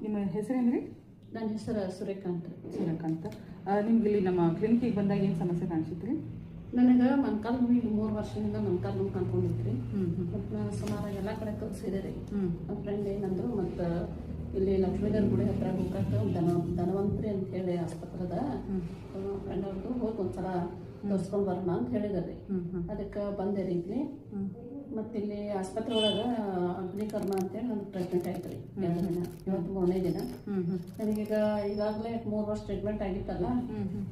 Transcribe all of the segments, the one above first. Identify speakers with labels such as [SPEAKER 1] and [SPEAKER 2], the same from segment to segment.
[SPEAKER 1] ನಿಮ್ಮ ಹೆಸರೇನು ರೀ?
[SPEAKER 2] ನನ್ನ ಹೆಸರು ಸೂರ್ಯಕಾಂತ್.
[SPEAKER 1] ಸೂರ್ಯಕಾಂತ್. ನಿಮ್ಗೆ ಇಲ್ಲಿ ನಮ್ಮ ಕ್ಲಿನಿಕಿಗೆ ಬಂದಾಗ ಏನು ಸಮಸ್ಯೆ ಕಾಣಿಸಿತ್ತು ರೀ?
[SPEAKER 2] ನನಗೆ ಮೊಣಕಾಲು ನೋವು ಈಗ 3 ವರ್ಷದಿಂದ ಮೊಣಕಾಲು ನೋವು ಕಂಡ್ಕೊಂಡಿದ್ರಿ. ಮತ್ತು ನಾನು ಸುಮಾರು ಎಲ್ಲ ಕಡೆ ತೋರಿಸಿದೆ ರೀ. ನಮ್ಮ ಫ್ರೆಂಡ್ ಏನಂದ್ರು, ಮತ್ತು ಇಲ್ಲಿ ಲಕ್ಷ್ಮೀದೇವ್ರ ಗುಡಿ ಹತ್ರ ಹೋಗಕ್ಕೆ ಧನವಂತ್ರಿ ಅಂತ ಹೇಳಿ ಆಸ್ಪತ್ರೆದ ಫ್ರೆಂಡ್ ಅವ್ರದ್ದು ಹೋಗಿ ಒಂದ್ಸಲ ತೋರಿಸ್ಕೊಂಡು ಬರೋಣ ಅಂತ ಹೇಳಿದಾರೆ. ಅದಕ್ಕೆ ಬಂದೆ ರೀ ಇಲ್ಲಿ. ಮತ್ತು ಇಲ್ಲಿ ಆಸ್ಪತ್ರೆ ಒಳಗೆ ಅಗ್ನಿಕರ್ಮ ಅಂತೇಳಿ ನನಗೆ ಟ್ರೀಟ್ಮೆಂಟ್ ಆಯ್ತು ರೀ. 2 ದಿನ, ಇವತ್ತು 3ನೇ ದಿನ. ನನಗೀಗ ಈಗಾಗಲೇ 3 ವರ್ಷ ಟ್ರೀಟ್ಮೆಂಟ್ ಆಗಿತ್ತಲ್ಲ,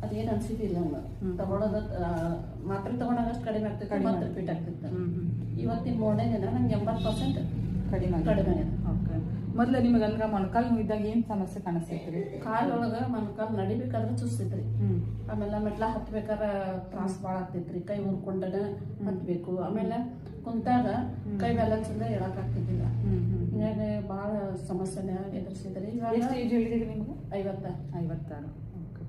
[SPEAKER 2] ಅದೇನು ಅನ್ಸಿದ್ದಿಲ್ಲ. ನಂಗೆ ತಗೊಳೋದು ಮಾತ್ರೆ ತಗೊಂಡಾಗಷ್ಟು ಕಡಿಮೆ ಆಗ್ತಿತ್ತು, ಮತ್ತೆ ರಿಪೀಟ್ ಆಗ್ತಿತ್ತು. ಇವತ್ತಿನ 3ನೇ ದಿನ ನಂಗೆ 80% ಕಡಿಮೆ ಆಗಿದೆ.
[SPEAKER 1] ಓಕೆ. ಮೊದಲು ನಿಮಗೆ ಅಂದ್ರೆ ಮೊಣಕಾಲು ನೋವಿದ್ದಾಗ ಏನು ಸಮಸ್ಯೆ ಕಾಣಿಸ್ತೈತೆ ರೀ?
[SPEAKER 2] ಕಾಲೊಳಗೆ ಮೊಣಕಾಲು ನಡಿಬೇಕಾದ್ರೆ ಚುಸ್ತೈತ್ರಿ. ಆಮೇಲೆ ಮೆಟ್ಲ ಹತ್ಬೇಕಾದ್ರೆ ತ್ರಾಸ ಭಾಳ ಆಗ್ತೈತ್ರಿ. ಕೈ ಮುರ್ಕೊಂಡನ ಹತ್ಬೇಕು. ಆಮೇಲೆ ಕುಂತಾಗ ಕೈ ಬ್ಯಾಲೆನ್ಸ್ ಇಂದ ಹೇಳಕ್ ಆಗ್ತಿದ್ದಿಲ್ಲ. ಹಿಂಗಾಗಿ ಭಾಳ ಸಮಸ್ಯೆನ ಎದುರಿಸಿದ್ರಿ.
[SPEAKER 1] ಎಷ್ಟು ಏಜ್ ಹೇಳಿದ್ರಿ ನಿಮ್ಗೆ?
[SPEAKER 2] 56.
[SPEAKER 1] ಓಕೆ.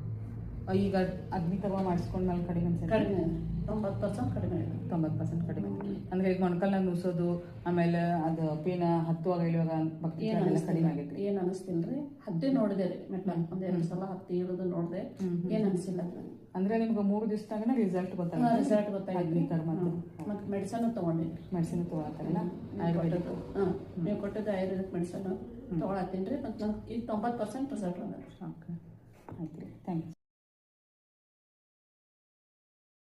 [SPEAKER 1] ಈಗ ಅಗ್ನಿಕರ್ಮ ಮಾಡಿಸ್ಕೊಂಡ್ಮೇಲೆ ಕಡಿಮೆ
[SPEAKER 2] ಕಡಿಮೆ 90% ಕಡಿಮೆ ಇದೆ.
[SPEAKER 1] 90% ಕಡಿಮೆ. ಅಂದ್ರೆ ಈಗ ಮೊಣಕಾಲ್ನಾಗ ನುಸೋದು, ಆಮೇಲೆ ಅದು ಪೇನ ಹತ್ತುವಾಗ ಇಳುವಾಗ ಕಡಿಮೆ ಆಗೈತಿ?
[SPEAKER 2] ಏನ್ ಅನಿಸ್ತಿಲ್ರಿ. ಹತ್ತಿ ನೋಡಿದೆ ರೀ, ಮೆಟ್ಲ 1-2 ಸಲ ಹತ್ತಿ ಇರೋದು ನೋಡಿದೆ. ಏನ್ ಅನಿಸಿಲ್ಲ.
[SPEAKER 1] ಅಂದ್ರೆ ನಿಮ್ಗೆ 3 ದಿವಸದಾಗ ರಿಸಲ್ಟ್ ಗೊತ್ತಾಗಿದೆ.
[SPEAKER 2] ಮತ್ತೆ ಮೆಡಿಸನ್ ತಗೊಂಡಿನಿ.
[SPEAKER 1] ಮೆಡಿಸಿನ್ ತಗೊಳತ್ತಾರಲ್ಲ,
[SPEAKER 2] ನೀವು ಕೊಟ್ಟಿದ್ದು ಆಯುರ್ವೇದಿಕ್ ಮೆಡಿಸನ್ ತಗೊಳತ್ತೀನಿ ರೀ. ಮತ್ತೆ ನಂಗೆ ಈಗ 90% ರಿಸಲ್ಟ್ ಬಂದ.
[SPEAKER 1] ಓಕೆ, ಆಯ್ತು ರೀ.